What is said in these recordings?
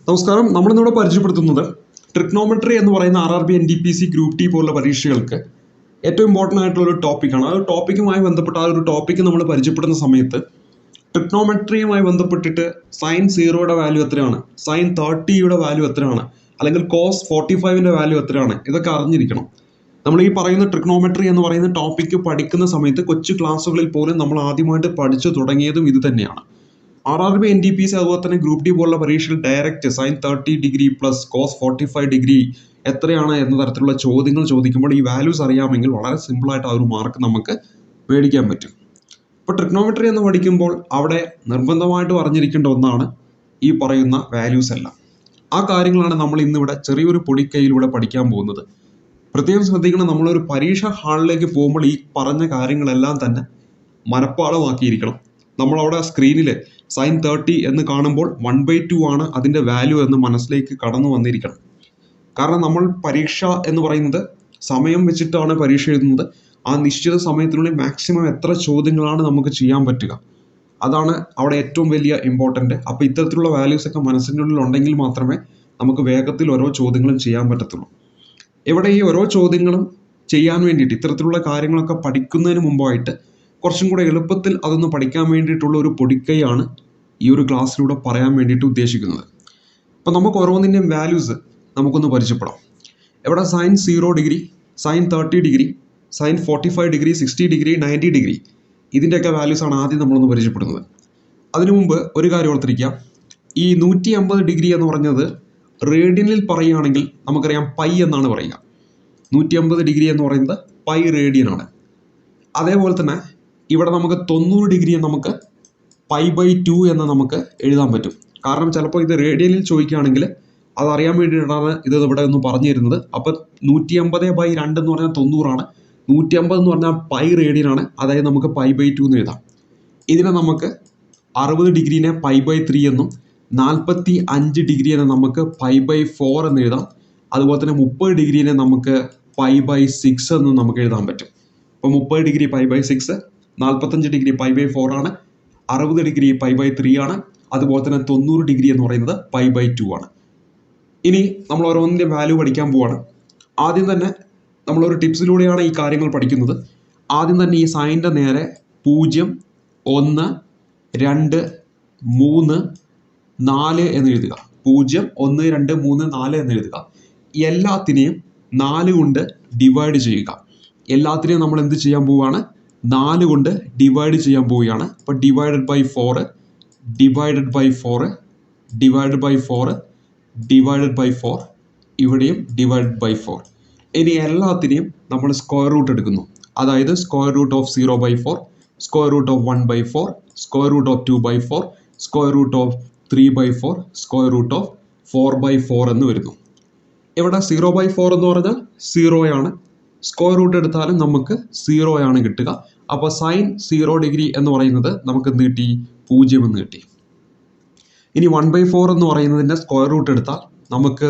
നമസ്കാരം. നമ്മളിന്നിവിടെ പരിചയപ്പെടുത്തുന്നത് ട്രിഗ്നോമെട്രി എന്ന് പറയുന്ന RRB NTPC ഗ്രൂപ്പ് ടി പോലുള്ള പരീക്ഷകൾക്ക് ഏറ്റവും ഇമ്പോർട്ടൻ്റ് ആയിട്ടുള്ള ഒരു ടോപ്പിക്കാണ്. ആ ഒരു ടോപ്പിക്കുമായി ബന്ധപ്പെട്ട് ആ ഒരു ടോപ്പിക്ക് നമ്മൾ പരിചയപ്പെടുന്ന സമയത്ത് ട്രിഗ്നോമെട്രിയുമായി ബന്ധപ്പെട്ടിട്ട് സൈൻ 0യുടെ വാല്യൂ എത്രയാണ്, സൈൻ 30യുടെ വാല്യൂ എത്രയാണ്, അല്ലെങ്കിൽ കോസ് 45ൻ്റെ വാല്യൂ എത്രയാണ്, ഇതൊക്കെ അറിഞ്ഞിരിക്കണം. നമ്മൾ ഈ പറയുന്ന ട്രിഗ്നോമെട്രി എന്ന് പറയുന്ന ടോപ്പിക്ക് പഠിക്കുന്ന സമയത്ത് കൊച്ചു ക്ലാസ്സുകളിൽ പോലും നമ്മൾ ആദ്യമായിട്ട് പഠിച്ചു തുടങ്ങിയതും ഇത് തന്നെയാണ്. RRB NTPC അതുപോലെ തന്നെ ഗ്രൂപ്പ് ഡി പോലുള്ള പരീക്ഷയിൽ direct sine 30 degree plus cos 45 degree എത്രയാണ് എന്ന തരത്തിലുള്ള ചോദ്യങ്ങൾ ചോദിക്കുമ്പോൾ ഈ വാല്യൂസ് അറിയാമെങ്കിൽ വളരെ സിമ്പിളായിട്ട് ആ ഒരു മാർക്ക് നമുക്ക് മേടിക്കാൻ പറ്റും. ഇപ്പോൾ ട്രിഗ്നോമെട്രി എന്ന് പഠിക്കുമ്പോൾ അവിടെ നിർബന്ധമായിട്ടും അറിഞ്ഞിരിക്കേണ്ട ഒന്നാണ് ഈ പറയുന്ന വാല്യൂസ് എല്ലാം. ആ കാര്യങ്ങളാണ് നമ്മൾ ഇന്നിവിടെ ചെറിയൊരു പൊടിക്കൈയിലൂടെ പഠിക്കാൻ പോകുന്നത്. പ്രത്യേകം ശ്രദ്ധിക്കണം, നമ്മളൊരു പരീക്ഷ ഹാളിലേക്ക് പോകുമ്പോൾ ഈ പറഞ്ഞ കാര്യങ്ങളെല്ലാം തന്നെ മനഃപ്പാഠമാക്കിയിരിക്കണം. നമ്മളവിടെ സ്ക്രീനിൽ സൈൻ 30 എന്ന് കാണുമ്പോൾ 1/2 ആണ് അതിൻ്റെ വാല്യൂ എന്ന് മനസ്സിലേക്ക് കടന്നു വന്നിരിക്കണം. കാരണം നമ്മൾ പരീക്ഷ എന്ന് പറയുന്നത് സമയം വെച്ചിട്ടാണ് പരീക്ഷ എഴുതുന്നത്. ആ നിശ്ചിത സമയത്തിനുള്ളിൽ മാക്സിമം എത്ര ചോദ്യങ്ങളാണ് നമുക്ക് ചെയ്യാൻ പറ്റുക, അതാണ് അവിടെ ഏറ്റവും വലിയ ഇമ്പോർട്ടൻ്റ്. അപ്പോൾ ഇത്തരത്തിലുള്ള വാല്യൂസ് ഒക്കെ മനസ്സിൻ്റെ ഉള്ളിൽ ഉണ്ടെങ്കിൽ മാത്രമേ നമുക്ക് വേഗത്തിൽ ഓരോ ചോദ്യങ്ങളും ചെയ്യാൻ പറ്റത്തുള്ളൂ. ഇവിടെ ഈ ഓരോ ചോദ്യങ്ങളും ചെയ്യാൻ വേണ്ടിയിട്ട് ഇത്തരത്തിലുള്ള കാര്യങ്ങളൊക്കെ പഠിക്കുന്നതിന് മുമ്പായിട്ട് കുറച്ചും കൂടെ എളുപ്പത്തിൽ അതൊന്ന് പഠിക്കാൻ വേണ്ടിയിട്ടുള്ള ഒരു പൊടിക്കൈയാണ് ഈ ഒരു ക്ലാസ്സിലൂടെ പറയാൻ വേണ്ടിയിട്ട് ഉദ്ദേശിക്കുന്നത്. അപ്പോൾ നമുക്ക് ഓരോന്നിൻ്റെയും വാല്യൂസ് നമുക്കൊന്ന് പരിചയപ്പെടാം. ഇവിടെ sine 0 degree, sine 30 degree, sine 45 degree, 60 degree, 90 degree, ഇതിൻ്റെയൊക്കെ വാല്യൂസാണ് ആദ്യം നമ്മളൊന്ന് പരിചയപ്പെടുന്നത്. അതിനു മുമ്പ് ഒരു കാര്യം ഓർത്തിരിക്കുക, ഈ 150 ഡിഗ്രി എന്ന് പറഞ്ഞത് റേഡിയനിൽ പറയുകയാണെങ്കിൽ നമുക്കറിയാം പൈ എന്നാണ് പറയുക. 150 ഡിഗ്രി എന്ന് പറയുന്നത് പൈ റേഡിയനാണ്. അതേപോലെ തന്നെ ഇവിടെ നമുക്ക് 90 ഡിഗ്രിയെ നമുക്ക് π/2 എന്ന് നമുക്ക് എഴുതാൻ പറ്റും. കാരണം ചിലപ്പോൾ ഇത് റേഡിയനിൽ ചോദിക്കുകയാണെങ്കിൽ അതറിയാൻ വേണ്ടിയിട്ടാണ് ഇത് ഇവിടെ ഒന്ന് പറഞ്ഞു തരുന്നത്. അപ്പോൾ 150/2 എന്ന് പറഞ്ഞാൽ 90 150 എന്ന് പറഞ്ഞാൽ പൈ റേഡിയനാണ്. അതായത് നമുക്ക് π/2 എന്ന് എഴുതാം. ഇതിനെ നമുക്ക് 60 ഡിഗ്രീനെ π/3 എന്നും 45 ഡിഗ്രിയെ നമുക്ക് π/4 എന്ന് എഴുതാം. അതുപോലെ തന്നെ 30 ഡിഗ്രീനെ നമുക്ക് π/6 എന്നും നമുക്ക് എഴുതാൻ പറ്റും. അപ്പോൾ 30 ഡിഗ്രി π/6, 45 ഡിഗ്രി π/4 ആണ്, 60 ഡിഗ്രി π/3 ആണ്, അതുപോലെ തന്നെ 90 ഡിഗ്രി എന്ന് പറയുന്നത് π/2 ആണ്. ഇനി നമ്മൾ ഓരോന്നിൻ്റെ വാല്യൂ പഠിക്കാൻ പോവാണ്. ആദ്യം തന്നെ നമ്മളൊരു ടിപ്സിലൂടെയാണ് ഈ കാര്യങ്ങൾ പഠിക്കുന്നത്. ആദ്യം തന്നെ ഈ സൈൻ്റെ നേരെ 0, 1, 2, 3, 4 എന്ന് എഴുതുക. 0, 1, 2, 3, 4 എന്ന് എഴുതുക. എല്ലാത്തിനെയും 4 കൊണ്ട് ഡിവൈഡ് ചെയ്യുക. എല്ലാത്തിനെയും നമ്മൾ എന്ത് ചെയ്യാൻ പോവുകയാണ്? 4 കൊണ്ട് ഡിവൈഡ് ചെയ്യാൻ പോവുകയാണ്. അപ്പോൾ divided by 4, divided by 4, divided by 4, divided by 4, ഇവിടെയും ഡിവൈഡഡ് ബൈ 4. ഇനി എല്ലാത്തിനെയും നമ്മൾ സ്ക്വയർ റൂട്ട് എടുക്കുന്നു. അതായത് square root of 0/4, square root of 1/4, square root of 2/4, square root of 3/4, square root of 4/4 എന്ന് വരുന്നു. ഇവിടെ 0/4 എന്ന് പറഞ്ഞാൽ 0 ആണ്. സ്ക്വയർ റൂട്ട് എടുത്താലും നമുക്ക് 0 ആണ് കിട്ടുക. അപ്പോൾ സൈൻ 0 ഡിഗ്രി എന്ന് പറയുന്നത് നമുക്ക് എന്ത് കിട്ടി? 0 എന്ന് കിട്ടി. ഇനി 1/4 എന്ന് പറയുന്നതിൻ്റെ സ്ക്വയർ റൂട്ട് എടുത്താൽ നമുക്ക്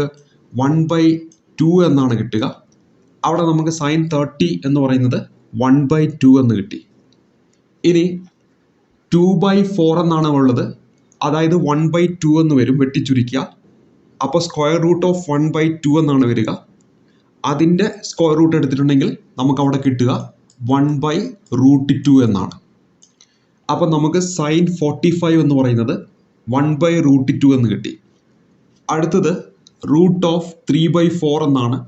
1/2 എന്നാണ് കിട്ടുക. അവിടെ നമുക്ക് സൈൻ 30 എന്ന് പറയുന്നത് 1/2 എന്ന് കിട്ടി. ഇനി 2/4 എന്നാണ് ഉള്ളത്, അതായത് 1/2 എന്ന് വരും, വെട്ടിച്ചുരുക്കുക. അപ്പോൾ സ്ക്വയർ റൂട്ട് ഓഫ് 1/2 എന്നാണ് വരിക. അതിൻ്റെ സ്ക്വയർ റൂട്ട് എടുത്തിട്ടുണ്ടെങ്കിൽ നമുക്ക് അവിടെ കിട്ടുക 1/√2 എന്നാണ്. അപ്പം നമുക്ക് സൈൻ 45 എന്ന് പറയുന്നത് 1/√2 എന്ന് കിട്ടി. അടുത്തത് റൂട്ട് ഓഫ് 3/4 എന്നാണ്.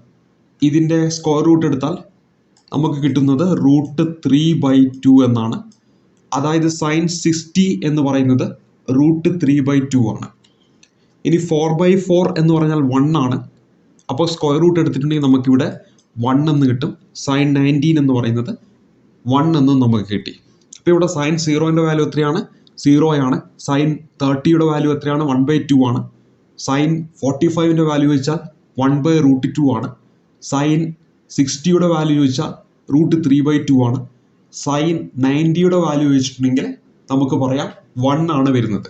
ഇതിൻ്റെ സ്ക്വയർ റൂട്ട് എടുത്താൽ നമുക്ക് കിട്ടുന്നത് √3/2 എന്നാണ്. അതായത് സൈൻ 60 എന്ന് പറയുന്നത് √3/2 ആണ്. ഇനി 4/4 എന്ന് പറഞ്ഞാൽ 1 ആണ്. അപ്പോൾ സ്ക്വയർ റൂട്ട് എടുത്തിട്ടുണ്ടെങ്കിൽ നമുക്കിവിടെ 1 എന്ന് കിട്ടും. സൈൻ 19 എന്ന് പറയുന്നത് 1 എന്നും നമുക്ക് കിട്ടി. അപ്പോൾ ഇവിടെ സൈൻ 0ൻ്റെ വാല്യൂ എത്രയാണ്? 0 ആണ്. സൈൻ 30യുടെ വാല്യൂ എത്രയാണ്? 1/2 ആണ്. സൈൻ 45ൻ്റെ വാല്യൂ ചോദിച്ചാൽ 1/√2 ആണ്. സൈൻ 60യുടെ വാല്യൂ ചോദിച്ചാൽ √3/2 ആണ്. സൈൻ 90യുടെ വാല്യൂ ചോദിച്ചിട്ടുണ്ടെങ്കിൽ നമുക്ക് പറയാം 1 ആണ് വരുന്നത്.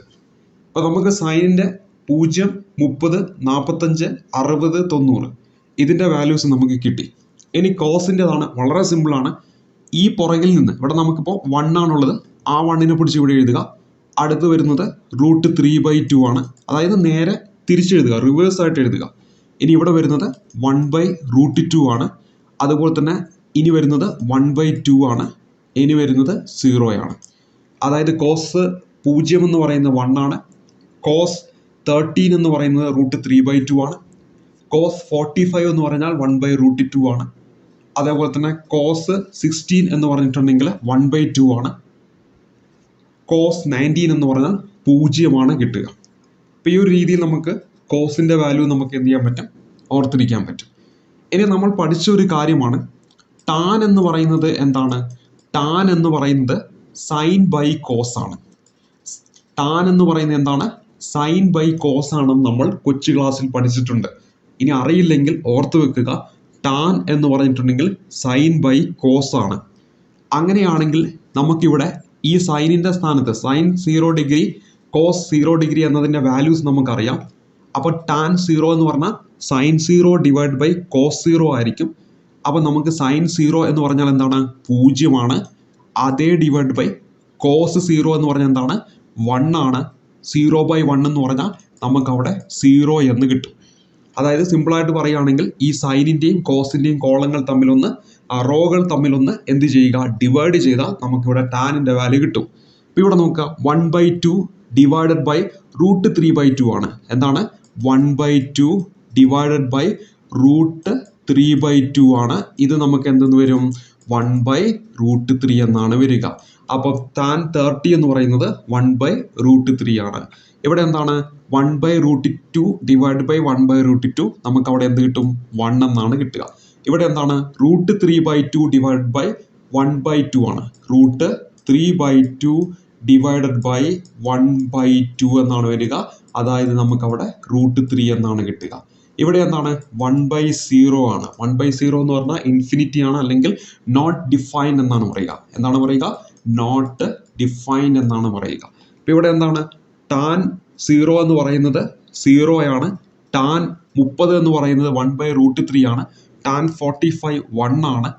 അപ്പോൾ നമുക്ക് സൈനിൻ്റെ 0, 30, 45, 60, 90 ഇതിൻ്റെ വാല്യൂസ് നമുക്ക് കിട്ടി. ഇനി കോസിൻ്റെതാണ്. വളരെ സിമ്പിളാണ്. ഈ പുറകിൽ നിന്ന് ഇവിടെ നമുക്കിപ്പോൾ 1 ആണുള്ളത്, ആ 1നെ പിടിച്ച് ഇവിടെ എഴുതുക. അടുത്ത് വരുന്നത് √3/2 ആണ്. അതായത് നേരെ തിരിച്ചെഴുതുക, റിവേഴ്സ് ആയിട്ട് എഴുതുക. ഇനി ഇവിടെ വരുന്നത് 1/√2 ആണ്. അതുപോലെ തന്നെ ഇനി വരുന്നത് 1/2 ആണ്. ഇനി വരുന്നത് 0 ആണ്. അതായത് കോസ് 0 എന്ന് പറയുന്നത് 1 ആണ്. കോസ് 13 എന്ന് പറയുന്നത് √3/2 ആണ്. കോസ് 45 എന്ന് പറഞ്ഞാൽ 1/√2 ആണ്. അതേപോലെ തന്നെ കോസ് 16 എന്ന് പറഞ്ഞിട്ടുണ്ടെങ്കിൽ 1/2 ആണ്. കോസ് 19 എന്ന് പറഞ്ഞാൽ 0 ആണ് കിട്ടുക. അപ്പോൾ ഈ ഒരു രീതിയിൽ നമുക്ക് കോസിൻ്റെ വാല്യൂ നമുക്ക് എന്ത് ചെയ്യാൻ പറ്റും, ഓർത്തിരിക്കാൻ പറ്റും. ഇനി നമ്മൾ പഠിച്ച ഒരു കാര്യമാണ് ടാൻ എന്ന് പറയുന്നത് എന്താണ്? ടാൻ എന്ന് പറയുന്നത് സൈൻ ബൈ കോസ് ആണ്. ടാൻ എന്ന് പറയുന്നത് എന്താണ്? സൈൻ ബൈ കോസ് ആണെന്ന് നമ്മൾ കൊച്ചു ക്ലാസ്സിൽ പഠിച്ചിട്ടുണ്ട്. ഇനി അറിയില്ലെങ്കിൽ ഓർത്ത് വെക്കുക, ടാൻ എന്ന് പറഞ്ഞിട്ടുണ്ടെങ്കിൽ സൈൻ ബൈ കോസ് ആണ്. അങ്ങനെയാണെങ്കിൽ നമുക്കിവിടെ ഈ സൈനിൻ്റെ സ്ഥാനത്ത് സൈൻ 0 ഡിഗ്രി കോസ് 0 ഡിഗ്രി എന്നതിൻ്റെ വാല്യൂസ് നമുക്കറിയാം. അപ്പോൾ ടാൻ 0 എന്ന് പറഞ്ഞാൽ സൈൻ 0 ഡിവൈഡ് ബൈ കോസ് 0 ആയിരിക്കും. അപ്പോൾ നമുക്ക് സൈൻ 0 എന്ന് പറഞ്ഞാൽ എന്താണ്? 0 ആണ്. അതേ ഡിവൈഡ് ബൈ കോസ് 0 എന്ന് പറഞ്ഞാൽ എന്താണ്? 1 ആണ്. 0/1 എന്ന് പറഞ്ഞാൽ നമുക്കവിടെ 0 എന്ന് കിട്ടും. അതായത് സിമ്പിളായിട്ട് പറയുകയാണെങ്കിൽ ഈ സൈനിൻ്റെയും കോസിൻ്റെയും കോളങ്ങൾ തമ്മിലൊന്ന് റോകൾ തമ്മിലൊന്ന് എന്ത് ചെയ്യുക, ഡിവൈഡ് ചെയ്താൽ നമുക്കിവിടെ ടാനിൻ്റെ വാല്യൂ കിട്ടും. അപ്പോൾ ഇവിടെ നോക്കുക 1/2 ഡിവൈഡഡ് ബൈ √3/2 ആണ്. എന്താണ്? 1/2 ഡിവൈഡഡ് ബൈ √3/2 ആണ്. ഇത് നമുക്ക് എന്തെന്ന് വരും? 1/√3 എന്നാണ് വരിക. അപ്പോൾ ടാൻ 30 എന്ന് പറയുന്നത് 1/√3 ആണ്. ഇവിടെ എന്താണ്? 1/√2 ഡിവൈഡ് ബൈ 1/√2 നമുക്ക് അവിടെ എന്ത് കിട്ടും? 1 എന്നാണ് കിട്ടുക. ഇവിടെ എന്താണ്? √3/2 ഡിവൈഡ് ബൈ 1/2 ആണ്. √3/2 ഡിവൈഡഡ് ബൈ 1/2 എന്നാണ് വരിക. അതായത് നമുക്കവിടെ √3 എന്നാണ് കിട്ടുക. ഇവിടെ എന്താണ്? 1/0 ആണ്. 1/0 എന്ന് പറഞ്ഞാൽ ഇൻഫിനിറ്റി ആണ്, അല്ലെങ്കിൽ നോട്ട് ഡിഫൈൻഡ് എന്നാണ് പറയുക. എന്താണ് പറയുക? നോട്ട് ഡിഫൈൻഡ് എന്നാണ് പറയുക. അപ്പോൾ ഇവിടെ എന്താണ്? ടാൻ 0 എന്ന് പറയുന്നത് 0 ആണ്. ടാൻ 30 എന്ന് പറയുന്നത് 1/√3 ആണ്. ടാൻ 45 1 ആണ്.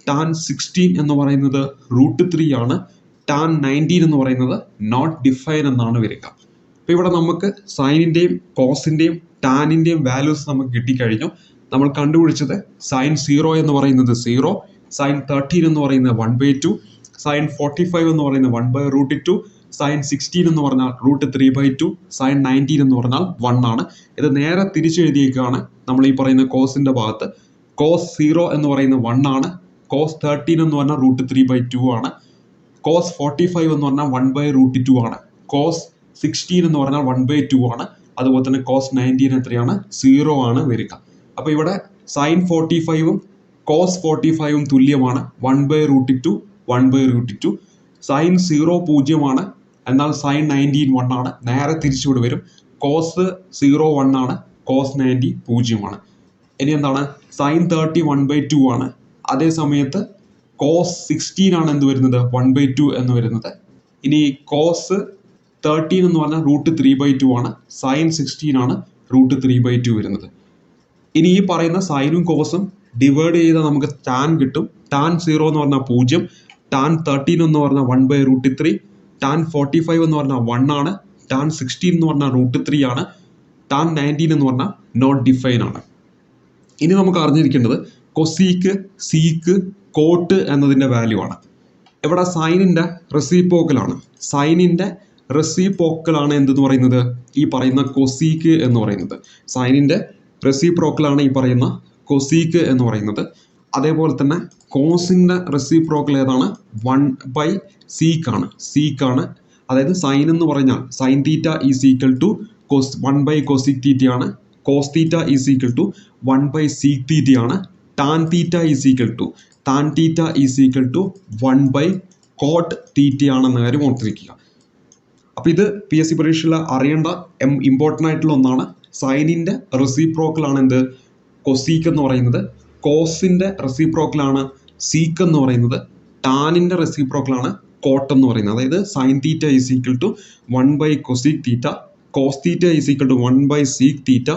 ടാൻ 16 എന്ന് പറയുന്നത് √3 ആണ്. ടാൻ 19 എന്ന് പറയുന്നത് നോട്ട് ഡിഫൈൻ എന്നാണ് വരിക. അപ്പോൾ ഇവിടെ നമുക്ക് സൈനിൻ്റെയും കോസിൻ്റെയും ടാനിൻ്റെയും വാല്യൂസ് നമുക്ക് കിട്ടിക്കഴിഞ്ഞു. നമ്മൾ കണ്ടുപിടിച്ചത് സൈൻ 0 എന്ന് പറയുന്നത് 0, സൈൻ 13 എന്ന് പറയുന്നത് 1/2, സൈൻ 45 എന്ന് പറയുന്നത് 1/√2, സൈൻ 16 എന്ന് പറഞ്ഞാൽ √3/2, സൈൻ 19 എന്ന് പറഞ്ഞാൽ 1 ആണ്. ഇത് നേരെ തിരിച്ചെഴുതിയേക്കാണ് നമ്മൾ ഈ പറയുന്ന കോസിൻ്റെ ഭാഗത്ത്. കോസ് 0 എന്ന് പറയുന്നത് 1 ആണ്. കോസ് 13 എന്ന് പറഞ്ഞാൽ √3/2 ആണ്. കോസ് 45 എന്ന് പറഞ്ഞാൽ 1/√2 ആണ്. കോസ് 16 എന്ന് പറഞ്ഞാൽ 1/2 ആണ്. അതുപോലെ തന്നെ കോസ് 19 എത്രയാണ്? 0 ആണ് വരിക. അപ്പോൾ ഇവിടെ സൈൻ 45ഉം കോസ് 45ഉം തുല്യമാണ്. 1/√2 1/√2. സൈൻ 0 0 ആണ്. എന്നാൽ സൈൻ 19 1 ആണ്. നേരെ തിരിച്ചുകൂടി വരും. കോസ് 0 1 ആണ്. കോസ് 90 0 ആണ്. ഇനി എന്താണ്? സൈൻ 30 1/2 ആണ്. അതേ സമയത്ത് കോസ് 16 ആണ് എന്ത് വരുന്നത്? 1/2 എന്ന് വരുന്നത്. ഇനി കോസ് 13 എന്ന് പറഞ്ഞാൽ √3/2 ആണ്. സൈൻ 16 ആണ് √3/2 വരുന്നത്. ഇനി ഈ പറയുന്ന സൈനും കോസും ഡിവൈഡ് ചെയ്താൽ നമുക്ക് ടാൻ കിട്ടും. ടാൻ 0 എന്ന് പറഞ്ഞാൽ 0, ടാൻ 13 എന്ന് പറഞ്ഞാൽ 1/√3, ടാൻ 45 എന്ന് പറഞ്ഞാൽ 1 ആണ്, ടാൻ 16 എന്ന് പറഞ്ഞാൽ √3 ആണ്, ടാൻ 19 എന്ന് പറഞ്ഞാൽ നോട്ട് ഡിഫൈൻ ആണ്. ഇനി നമുക്ക് അറിഞ്ഞിരിക്കേണ്ടത് കൊസീക്ക്, സീക്ക്, കോട്ട് എന്നതിൻ്റെ വാല്യൂ ആണ്. ഇവിടെ സൈനിൻ്റെ റെസിപ്രോക്കലാണ്. സൈനിൻ്റെ റെസിപ്രോക്കലാണ് എന്തെന്ന് പറയുന്നത്? ഈ പറയുന്ന കൊസീക്ക് എന്ന് പറയുന്നത്. സൈനിൻ്റെ റെസിപ്രോക്കലാണ് ഈ പറയുന്ന കൊസീക്ക് എന്ന് പറയുന്നത്. അതേപോലെ തന്നെ കോസിൻ്റെ റെസിപ്രോക്കൽ ഏതാണ്? 1/സീക്ക് ആണ്. സീക്ക് ആണ്. അതായത് സൈൻ എന്ന് പറഞ്ഞാൽ sine theta is equal to 1/കൊസിക് തീറ്റ ആണ്. Cos theta is equal to 1/സീക്ക് തീറ്റ ആണ്. Tan theta is equal to tan theta is equal to 1/കോട്ട് തീറ്റ ആണെന്ന കാര്യം ഓർത്തിരിക്കുക. അപ്പോൾ ഇത് PSC പരീക്ഷയിൽ അറിയേണ്ട ഇമ്പോർട്ടൻ്റ് ആയിട്ടുള്ള ഒന്നാണ്. സൈനിൻ്റെ റെസിപ്രോക്കലാണ് എന്ത്? കൊസീക്ക് എന്ന് പറയുന്നത്. കോസിൻ്റെ റെസിപ്രോക്കലാണ് സീക്ക് എന്ന് പറയുന്നത്. ടാനിൻ്റെ റെസിപ്രോക്കലാണ് കോട്ട് എന്ന് പറയുന്നത്. അതായത് sine theta is equal to 1/കൊസീക് theta, cos theta is equal to 1/സീക്ക് theta,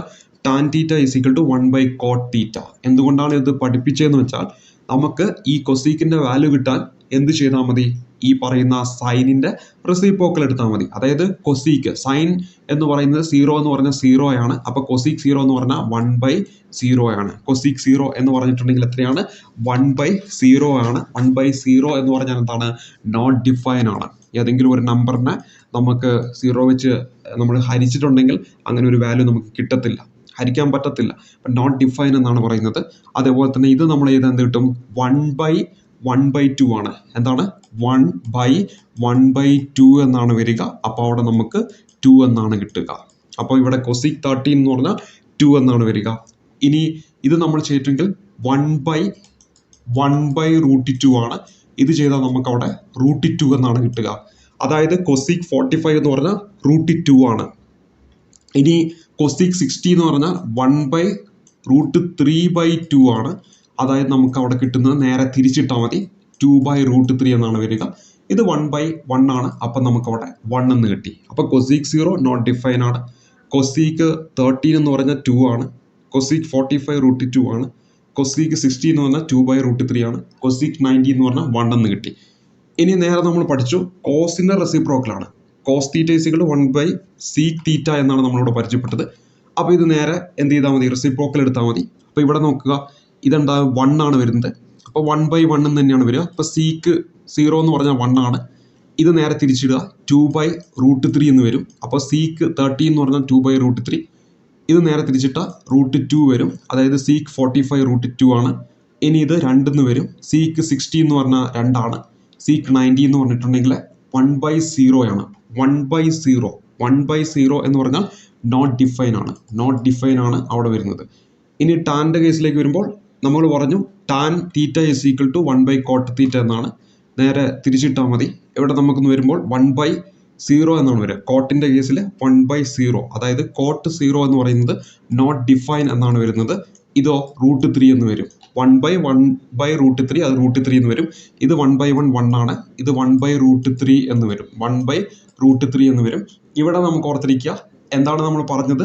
tan theta is equal to 1/കോട്ട് തീറ്റ. എന്തുകൊണ്ടാണ് ഇത് പഠിപ്പിച്ചതെന്ന് വെച്ചാൽ നമുക്ക് ഈ കൊസീക്കിൻ്റെ വാല്യൂ കിട്ടാൻ എന്ത് ചെയ്താൽ മതി? ഈ പറയുന്ന സൈനിൻ്റെ റെസിപ്രോക്കൽ എടുത്താൽ മതി. അതായത് കൊസീക്ക് സൈൻ എന്ന് പറയുന്നത് 0 എന്ന് പറഞ്ഞാൽ 0 ആണ്. അപ്പോൾ കൊസീക്ക് 0 എന്ന് പറഞ്ഞാൽ 1/0 ആണ്. കൊസീക്ക് 0 എന്ന് പറഞ്ഞിട്ടുണ്ടെങ്കിൽ എത്രയാണ്? 1/0 ആണ്. 1/0 എന്ന് പറഞ്ഞാൽ എന്താണ്? നോട്ട് ഡിഫൈൻ ആണ്. ഏതെങ്കിലും ഒരു നമ്പറിനെ നമുക്ക് 0 വെച്ച് നമ്മൾ ഹരിച്ചിട്ടുണ്ടെങ്കിൽ അങ്ങനെ ഒരു വാല്യൂ നമുക്ക് കിട്ടത്തില്ല, ഹരിക്കാൻ പറ്റത്തില്ല. അപ്പം നോട്ട് ഡിഫൈൻ എന്നാണ് പറയുന്നത്. അതേപോലെ തന്നെ ഇത് നമ്മൾ എന്ത് കിട്ടും? 1/1/2 ആണ്. എന്താണ്? 1/1/2 എന്നാണ് വരിക. അപ്പോൾ അവിടെ നമുക്ക് 2 എന്നാണ് കിട്ടുക. അപ്പോൾ ഇവിടെ കൊസിക് 13 എന്ന് പറഞ്ഞാൽ 2 എന്നാണ് വരിക. ഇനി ഇത് നമ്മൾ ചെയ്തിട്ടെങ്കിൽ 1/1/√2 ആണ്. ഇത് ചെയ്താൽ നമുക്ക് അവിടെ √2 എന്നാണ് കിട്ടുക. അതായത് കൊസിക് 45 എന്ന് പറഞ്ഞാൽ √2 ആണ്. ഇനി കൊസിക് 60 എന്ന് പറഞ്ഞാൽ 1/√3/2 ആണ്. അതായത് നമുക്ക് അവിടെ കിട്ടുന്നത് നേരെ തിരിച്ചിട്ടാൽ മതി, 2/√3 എന്നാണ് വരിക. ഇത് 1/1 ആണ്. അപ്പം നമുക്ക് അവിടെ 1 എന്ന് കിട്ടി. അപ്പോൾ കൊസീക്ക് 0 നോട്ട് ഡിഫൈൻ ആണ്. കൊസീക്ക് 13 എന്ന് പറഞ്ഞാൽ 2 ആണ്. കൊസീക്ക് 45 √2 ആണ്. കൊസീക്ക് 60 എന്ന് പറഞ്ഞാൽ 2/√3 ആണ്. കൊസീക്ക് 90 എന്ന് പറഞ്ഞാൽ 1 എന്ന് കിട്ടി. ഇനി നേരെ നമ്മൾ പഠിച്ചു കോസിൻ്റെ റെസിപ്രോക്കലാണ്. കോസ് തീറ്റ = 1/sec തീറ്റ എന്നാണ് നമ്മളിവിടെ പരിചയപ്പെട്ടത്. അപ്പോൾ ഇത് നേരെ എന്ത് ചെയ്താൽ മതി? റെസിപ്രോക്കൽ എടുത്താൽ മതി. അപ്പോൾ ഇവിടെ നോക്കുക, ഇതെന്താ? 1 ആണ് വരുന്നത്. അപ്പോൾ 1/1 എന്ന് തന്നെയാണ് വരിക. അപ്പോൾ സീക്ക് 0 എന്ന് പറഞ്ഞാൽ 1 ആണ്. ഇത് നേരെ തിരിച്ചിടുക, 2/√3 എന്ന് വരും. അപ്പോൾ സീക്ക് 13 എന്ന് പറഞ്ഞാൽ 2/√3. ഇത് നേരെ തിരിച്ചിട്ട √2 വരും. അതായത് സീക്ക് 45 √2 ആണ്. ഇനി ഇത് 2 എന്ന് വരും. സീക്ക് 60 എന്ന് പറഞ്ഞാൽ 2 ആണ്. സീക്ക് 90 എന്ന് പറഞ്ഞിട്ടുണ്ടെങ്കിൽ 1/0 ആണ്. 1/0 എന്ന് പറഞ്ഞാൽ നോട്ട് ഡിഫൈൻ ആണ്. നോട്ട് ഡിഫൈൻ ആണ് അവിടെ വരുന്നത്. ഇനി ടാൻ്റെ കേസിലേക്ക് വരുമ്പോൾ നമ്മൾ പറഞ്ഞു ടാൻ തീറ്റ = 1/cot തീറ്റ എന്നാണ്. നേരെ തിരിച്ചിട്ടാൽ മതി. ഇവിടെ നമുക്കൊന്ന് വരുമ്പോൾ 1/0 എന്നാണ് വരിക. കോട്ടിൻ്റെ കേസിൽ 1/0, അതായത് കോട്ട് 0 എന്ന് പറയുന്നത് നോട്ട് ഡിഫൈൻ എന്നാണ് വരുന്നത്. ഇതോ √3 എന്ന് വരും. 1/1/√3, അത് √3 എന്ന് വരും. ഇത് 1/1 1 ആണ്. ഇത് 1/√3 എന്ന് വരും. 1/√3 എന്ന് വരും. ഇവിടെ നമുക്ക് ഓർത്തിരിക്കുക, എന്താണ് നമ്മൾ പറഞ്ഞത്?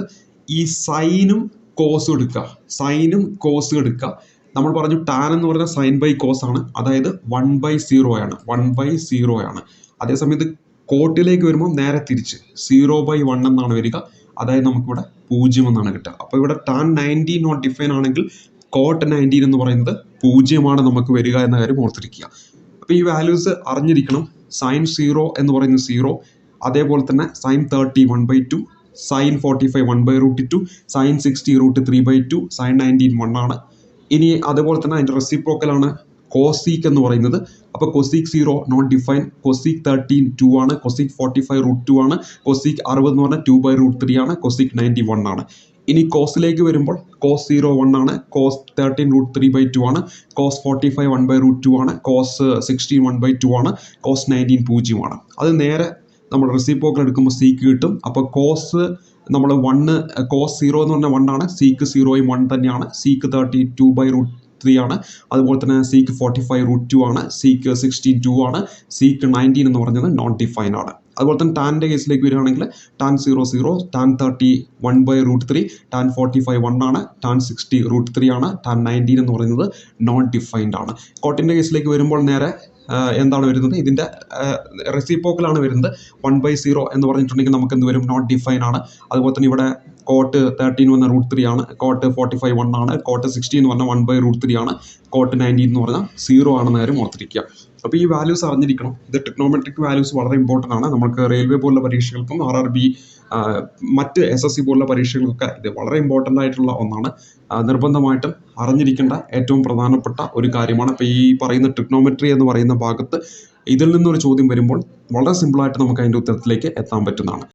ഈ സൈനും കോസും എടുക്കുക. സൈനും കോസും എടുക്കുക. നമ്മൾ പറഞ്ഞു ടാൻ എന്ന് പറഞ്ഞാൽ sin/cos ആണ്. അതായത് 1/0 ആണ്. 1/0 ആണ്. അതേസമയത്ത് കോട്ടിലേക്ക് വരുമ്പോൾ നേരെ തിരിച്ച് 0/1 എന്നാണ് വരിക. അതായത് നമുക്കിവിടെ 0 എന്നാണ് കിട്ടുക. അപ്പോൾ ഇവിടെ ടാൻ 90 നോട്ട് ഡിഫൈൻ ആണെങ്കിൽ കോട്ട് 90 എന്ന് പറയുന്നത് 0 നമുക്ക് വരിക എന്ന കാര്യം ഓർത്തിരിക്കുക. അപ്പോൾ ഈ വാല്യൂസ് അറിഞ്ഞിരിക്കണം. sin 0 എന്ന് പറയുന്നത് 0, അതേപോലെ തന്നെ sin 30 1/2, sin 45 1/√2, sin 60 √3/2, sin 19 1 ആണ്. ഇനി അതുപോലെ തന്നെ അതിൻ്റെ റെസിപ്രോക്കലാണ് കോസീക്ക് എന്ന് പറയുന്നത്. അപ്പോൾ കൊസീക്ക് 0 നോട്ട് ഡിഫൈൻ. കൊസീക്ക് 13 2 ആണ്. കൊസീക്ക് 45 √2 ആണ്. കൊസീക്ക് 60 എന്ന് പറഞ്ഞാൽ 2/√3 ആണ്. കൊസീക്ക് 90 1 ആണ്. ഇനി കോസിലേക്ക് വരുമ്പോൾ കോസ് 0 1 ആണ്. കോസ് 13 √3/2 ആണ്. കോസ് 45 1/√2 ആണ്. കോസ് 16 1/2 ആണ്. കോസ് 19 0 ആണ്. അത് നേരെ നമ്മൾ റെസിപ്രോക്കൽ എടുക്കുമ്പോൾ സീക്ക് കിട്ടും. അപ്പോൾ കോസ് നമ്മൾ 1, കോസ് 0 എന്ന് പറഞ്ഞാൽ 1 ആണ്. സീക്ക് 0യും 1 തന്നെയാണ്. സീക്ക് 30 2/√3 ആണ്. അതുപോലെ തന്നെ സീക്ക് 45 √2 ആണ്. സീക്ക് 16 2 ആണ്. സീക്ക് 19 എന്ന് പറഞ്ഞത് നോട്ട് ഡിഫൈൻ ആണ്. അതുപോലെ തന്നെ ടാൻ്റെ കേസിലേക്ക് വരികയാണെങ്കിൽ ടാൻ 0 0, ടാൻ 30 1/√3, ടാൻ 45 1 ആണ്. ടാൻ 60 √3 ആണ്. ടാൻ 19 എന്ന് പറയുന്നത് നോട്ട് ഡിഫൈൻഡ് ആണ്. കോട്ടിൻ്റെ കേസിലേക്ക് വരുമ്പോൾ നേരെ എന്താണ് വരുന്നത്? ഇതിൻ്റെ റെസിപ്രോക്കലാണ് വരുന്നത്. 1/0 എന്ന് പറഞ്ഞിട്ടുണ്ടെങ്കിൽ നമുക്ക് എന്ത് വരും? നോട്ട് ഡിഫൈൻ ആണ്. അതുപോലെ തന്നെ ഇവിടെ കോട്ട് 13 വന്ന √3 ആണ്. കോട്ട് 45 1 ആണ്. കോട്ട് 60 എന്ന് പറഞ്ഞാൽ 1/√3 ആണ്. കോട്ട് 19 എന്ന് പറഞ്ഞാൽ 0 ആണെന്ന് കാര്യം ഓർത്തിരിക്കുക. അപ്പോൾ ഈ വാല്യൂസ് അറിഞ്ഞിരിക്കണം. ഇത് ട്രിഗ്നോമെട്രിക് വാല്യൂസ് വളരെ ഇമ്പോർട്ടൻ്റ് ആണ്. നമുക്ക് റെയിൽവേ പോലുള്ള പരീക്ഷകൾക്കും RRB മറ്റ് SSC പോലുള്ള പരീക്ഷകൾക്കൊക്കെ ഇത് വളരെ ഇമ്പോർട്ടൻ്റ് ആയിട്ടുള്ള ഒന്നാണ്. നിർബന്ധമായിട്ടും അറിഞ്ഞിരിക്കേണ്ട ഏറ്റവും പ്രധാനപ്പെട്ട ഒരു കാര്യമാണ്. അപ്പോൾ ഈ പറയുന്ന ട്രിഗ്നോമെട്രി എന്ന് പറയുന്ന ഭാഗത്ത് ഇതിൽ നിന്നൊരു ചോദ്യം വരുമ്പോൾ വളരെ സിമ്പിളായിട്ട് നമുക്ക് അതിൻ്റെ ഉത്തരത്തിലേക്ക് എത്താൻ പറ്റുന്നതാണ്.